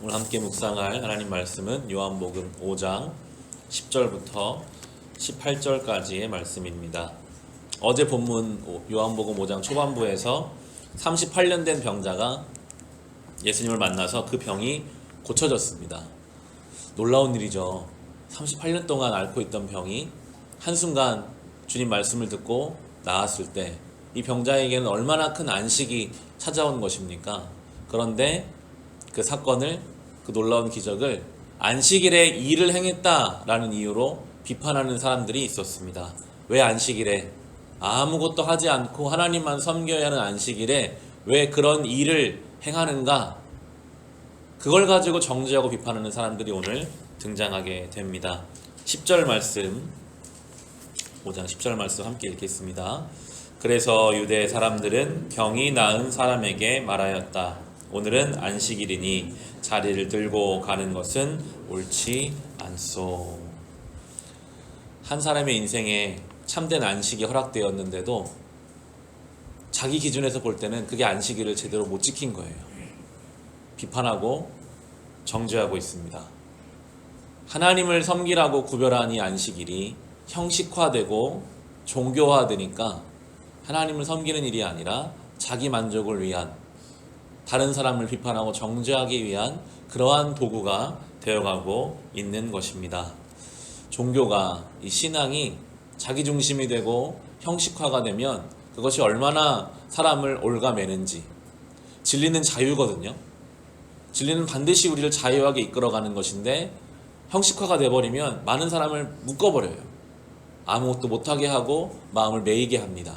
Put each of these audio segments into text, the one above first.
오늘 함께 묵상할 하나님 말씀은 요한복음 5장 10절부터 18절까지의 말씀입니다. 어제 본문 요한복음 5장 초반부에서 38년 된 병자가 예수님을 만나서 그 병이 고쳐졌습니다. 놀라운 일이죠. 38년 동안 앓고 있던 병이 한순간 주님 말씀을 듣고 나았을 때 이 병자에게는 얼마나 큰 안식이 찾아온 것입니까? 그런데 그 사건을, 그 놀라운 기적을 안식일에 일을 행했다라는 이유로 비판하는 사람들이 있었습니다. 왜 안식일에 아무것도 하지 않고 하나님만 섬겨야 하는 안식일에 왜 그런 일을 행하는가? 그걸 가지고 정죄하고 비판하는 사람들이 오늘 등장하게 됩니다. 10절 말씀, 5장 10절 말씀 함께 읽겠습니다. 그래서 유대 사람들은 병이 나은 사람에게 말하였다. 오늘은 안식일이니 자리를 들고 가는 것은 옳지 않소. 한 사람의 인생에 참된 안식이 허락되었는데도 자기 기준에서 볼 때는 그게 안식일을 제대로 못 지킨 거예요. 비판하고 정죄하고 있습니다. 하나님을 섬기라고 구별한 이 안식일이 형식화되고 종교화되니까 하나님을 섬기는 일이 아니라 자기 만족을 위한, 다른 사람을 비판하고 정죄하기 위한 그러한 도구가 되어가고 있는 것입니다. 종교가, 이 신앙이 자기 중심이 되고 형식화가 되면 그것이 얼마나 사람을 올가매는지. 진리는 자유거든요. 진리는 반드시 우리를 자유하게 이끌어가는 것인데 형식화가 돼버리면 많은 사람을 묶어버려요. 아무것도 못하게 하고 마음을 매이게 합니다.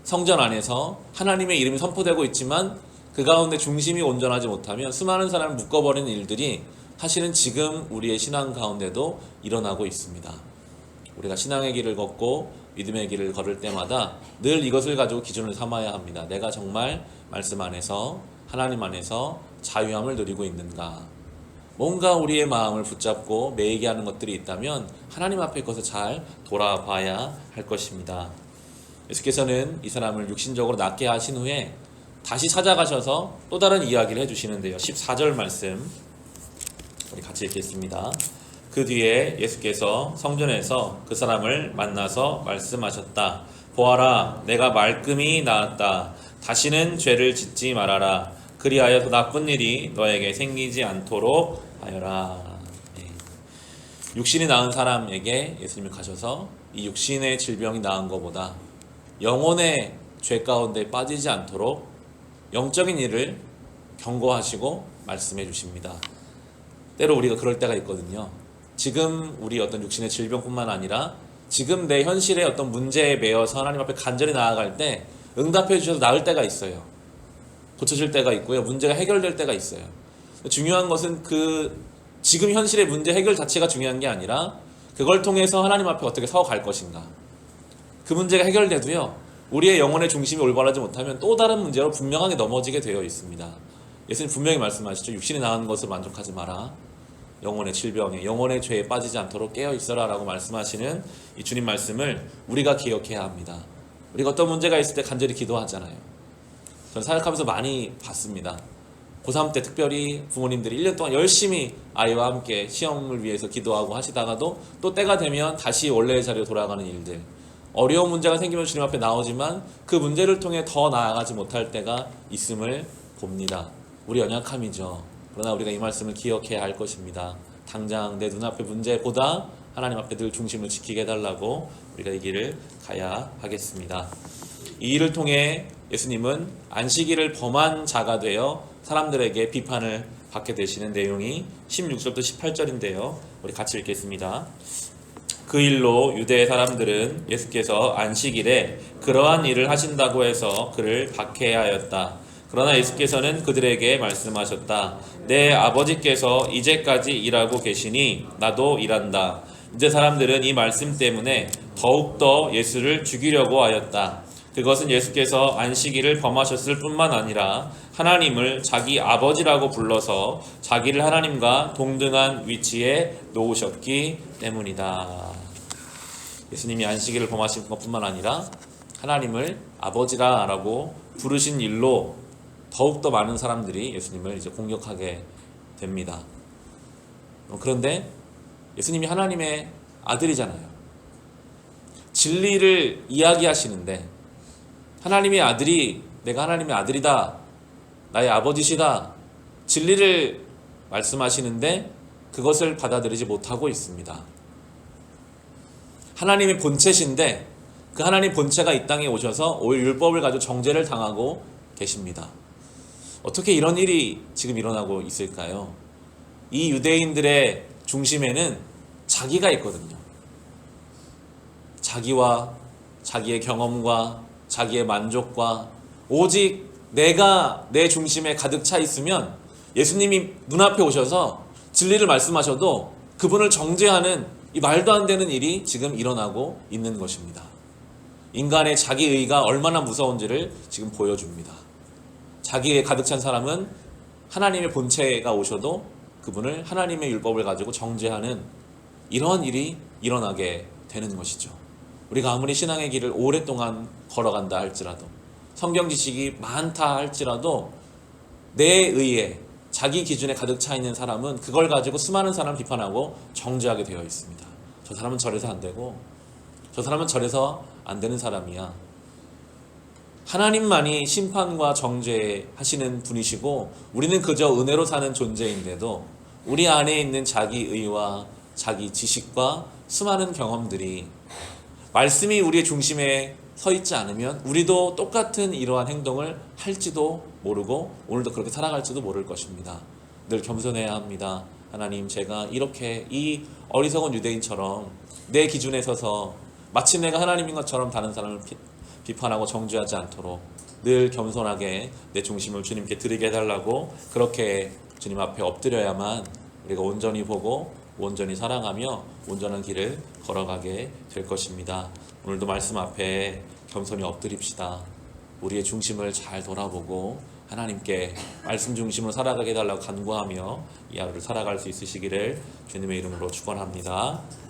성전 안에서 하나님의 이름이 선포되고 있지만 그 가운데 중심이 온전하지 못하면 수많은 사람을 묶어버리는 일들이 사실은 지금 우리의 신앙 가운데도 일어나고 있습니다. 우리가 신앙의 길을 걷고 믿음의 길을 걸을 때마다 늘 이것을 가지고 기준을 삼아야 합니다. 내가 정말 말씀 안에서, 하나님 안에서 자유함을 누리고 있는가? 뭔가 우리의 마음을 붙잡고 매이게 하는 것들이 있다면 하나님 앞에 그것을 잘 돌아봐야 할 것입니다. 예수께서는 이 사람을 육신적으로 낫게 하신 후에 다시 찾아가셔서 또 다른 이야기를 해주시는데요. 14절 말씀 우리 같이 읽겠습니다. 그 뒤에 예수께서 성전에서 그 사람을 만나서 말씀하셨다. 보아라, 내가 말끔히 나았다. 다시는 죄를 짓지 말아라. 그리하여 더 나쁜 일이 너에게 생기지 않도록 하여라. 육신이 나은 사람에게 예수님이 가셔서 이 육신의 질병이 나은 것보다 영혼의 죄 가운데 빠지지 않도록 영적인 일을 경고하시고 말씀해 주십니다. 때로 우리가 그럴 때가 있거든요. 지금 우리 어떤 육신의 질병뿐만 아니라 지금 내 현실의 어떤 문제에 매여서 하나님 앞에 간절히 나아갈 때 응답해 주셔서 나을 때가 있어요. 고쳐질 때가 있고요. 문제가 해결될 때가 있어요. 중요한 것은 그 지금 현실의 문제 해결 자체가 중요한 게 아니라 그걸 통해서 하나님 앞에 어떻게 서갈 것인가. 그 문제가 해결돼도요, 우리의 영혼의 중심이 올바르지 못하면 또 다른 문제로 분명하게 넘어지게 되어 있습니다. 예수님 분명히 말씀하시죠. 육신이 나은 것을 만족하지 마라. 영혼의 질병에, 영혼의 죄에 빠지지 않도록 깨어 있어라 라고 말씀하시는 이 주님 말씀을 우리가 기억해야 합니다. 우리가 어떤 문제가 있을 때 간절히 기도하잖아요. 저는 사역하면서 많이 봤습니다. 고3 때 특별히 부모님들이 1년 동안 열심히 아이와 함께 시험을 위해서 기도하고 하시다가도 또 때가 되면 다시 원래의 자리로 돌아가는 일들, 어려운 문제가 생기면 주님 앞에 나오지만 그 문제를 통해 더 나아가지 못할 때가 있음을 봅니다. 우리 연약함이죠. 그러나 우리가 이 말씀을 기억해야 할 것입니다. 당장 내 눈앞의 문제보다 하나님 앞에 늘 중심을 지키게 해달라고 우리가 이 길을 가야 하겠습니다. 이 일을 통해 예수님은 안식일을 범한 자가 되어 사람들에게 비판을 받게 되시는 내용이 16절부터 18절인데요. 우리 같이 읽겠습니다. 그 일로 유대 사람들은 예수께서 안식일에 그러한 일을 하신다고 해서 그를 박해하였다. 그러나 예수께서는 그들에게 말씀하셨다. 내 아버지께서 이제까지 일하고 계시니 나도 일한다. 이제 사람들은 이 말씀 때문에 더욱더 예수를 죽이려고 하였다. 그것은 예수께서 안식일을 범하셨을 뿐만 아니라 하나님을 자기 아버지라고 불러서 자기를 하나님과 동등한 위치에 놓으셨기 때문이다. 예수님이 안식일을 범하신 것뿐만 아니라 하나님을 아버지라고 부르신 일로 더욱더 많은 사람들이 예수님을 이제 공격하게 됩니다. 그런데 예수님이 하나님의 아들이잖아요. 진리를 이야기하시는데 하나님의 아들이 내가 하나님의 아들이다, 나의 아버지시다, 진리를 말씀하시는데 그것을 받아들이지 못하고 있습니다. 하나님의 본체신데 그 하나님 본체가 이 땅에 오셔서 오히려 율법을 가지고 정죄를 당하고 계십니다. 어떻게 이런 일이 지금 일어나고 있을까요? 이 유대인들의 중심에는 자기가 있거든요. 자기와 자기의 경험과 자기의 만족과 오직 내가 내 중심에 가득 차 있으면 예수님이 눈앞에 오셔서 진리를 말씀하셔도 그분을 정죄하는 이 말도 안 되는 일이 지금 일어나고 있는 것입니다. 인간의 자기의가 얼마나 무서운지를 지금 보여줍니다. 자기에 가득 찬 사람은 하나님의 본체가 오셔도 그분을 하나님의 율법을 가지고 정죄하는 이런 일이 일어나게 되는 것이죠. 우리가 아무리 신앙의 길을 오랫동안 걸어간다 할지라도, 성경 지식이 많다 할지라도 내 의에 자기 기준에 가득 차 있는 사람은 그걸 가지고 수많은 사람을 비판하고 정죄하게 되어 있습니다. 저 사람은 저래서 안 되고 저 사람은 저래서 안 되는 사람이야. 하나님만이 심판과 정죄하시는 분이시고 우리는 그저 은혜로 사는 존재인데도 우리 안에 있는 자기 의와 자기 지식과 수많은 경험들이 말씀이 우리의 중심에 서 있지 않으면 우리도 똑같은 이러한 행동을 할지도 모르고 오늘도 그렇게 살아갈지도 모를 것입니다. 늘 겸손해야 합니다. 하나님, 제가 이렇게 이 어리석은 유대인처럼 내 기준에 서서 마치 내가 하나님인 것처럼 다른 사람을 비판하고 정죄하지 않도록 늘 겸손하게 내 중심을 주님께 드리게 해달라고 그렇게 주님 앞에 엎드려야만 우리가 온전히 보고 온전히 사랑하며 온전한 길을 걸어가게 될 것입니다. 오늘도 말씀 앞에 겸손히 엎드립시다. 우리의 중심을 잘 돌아보고 하나님께 말씀 중심으로 살아가게 해달라고 간구하며 이 하루를 살아갈 수 있으시기를 주님의 이름으로 축원합니다.